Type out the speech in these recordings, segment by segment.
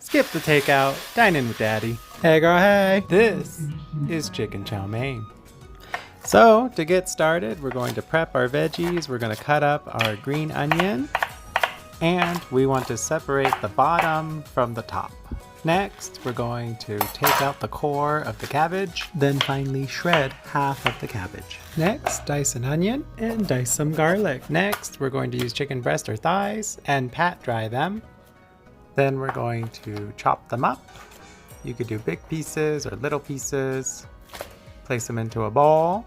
Skip the takeout, dine in with daddy. Hey girl, hey! This is chicken chow mein. So, to get started, we're going to prep our veggies. We're going to cut up our green onion. And we want to separate the bottom from the top. Next, we're going to take out the core of the cabbage, then finally shred half of the cabbage. Next, dice an onion and dice some garlic. Next, we're going to use chicken breast or thighs and pat dry them. Then we're going to chop them up. You could do big pieces or little pieces. Place them into a bowl.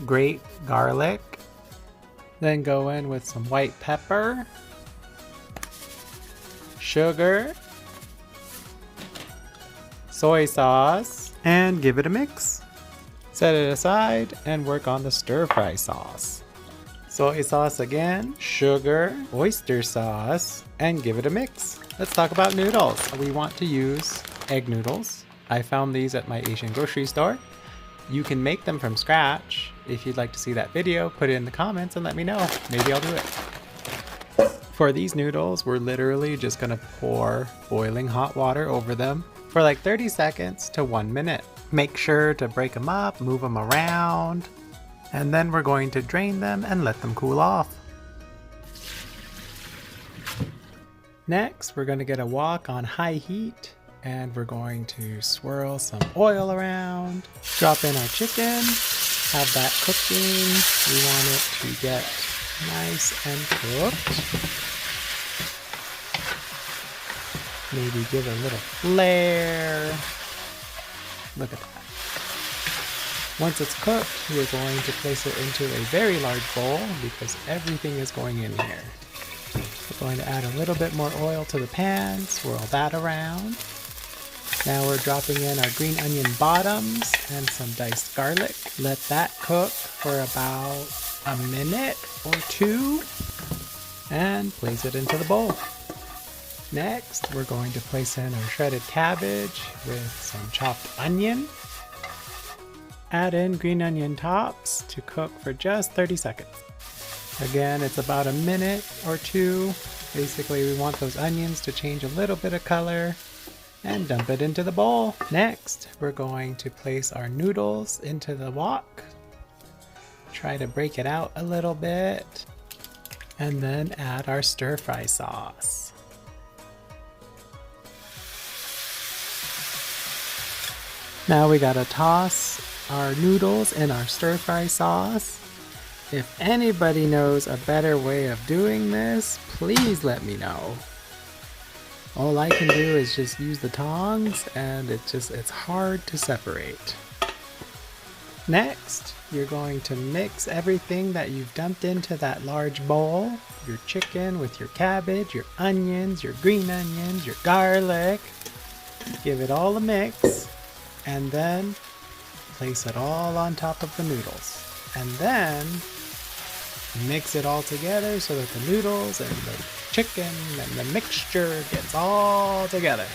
Grate garlic. Then go in with some white pepper, sugar, soy sauce, and give it a mix. Set it aside and work on the stir-fry sauce. Soy sauce again, sugar, oyster sauce, and give it a mix. Let's talk about noodles. We want to use egg noodles. I found these at my Asian grocery store. You can make them from scratch. If you'd like to see that video, put it in the comments and let me know. Maybe I'll do it. For these noodles, we're literally just gonna pour boiling hot water over them for like 30 seconds to 1 minute. Make sure to break them up, move them around, and then we're going to drain them and let them cool off. Next, we're gonna get a wok on high heat and we're going to swirl some oil around, drop in our chicken, have that cooking. We want it to get nice and cooked. Maybe give it a little flare. Look at that. Once it's cooked, we're going to place it into a very large bowl because everything is going in here. We're going to add a little bit more oil to the pan, swirl that around. Now we're dropping in our green onion bottoms and some diced garlic. Let that cook for about a minute or two and place it into the bowl. Next, we're going to place in our shredded cabbage with some chopped onion. Add in green onion tops to cook for just 30 seconds. Again, it's about a minute or two. Basically, we want those onions to change a little bit of color. And dump it into the bowl. Next, we're going to place our noodles into the wok. Try to break it out a little bit. And then add our stir-fry sauce. Now we gotta toss our noodles in our stir-fry sauce. If anybody knows a better way of doing this, please let me know. All I can do is just use the tongs and it's hard to separate. Next, you're going to mix everything that you've dumped into that large bowl. Your chicken with your cabbage, your onions, your green onions, your garlic. Give it all a mix and then place it all on top of the noodles. And then mix it all together so that the noodles and the chicken and the mixture gets all together.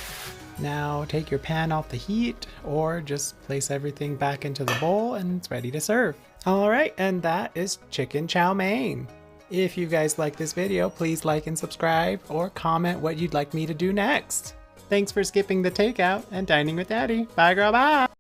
Now take your pan off the heat or just place everything back into the bowl and it's ready to serve. Alright, and that is chicken chow mein. If you guys like this video, please like and subscribe or comment what you'd like me to do next. Thanks for skipping the takeout and dining with daddy. Bye girl, bye!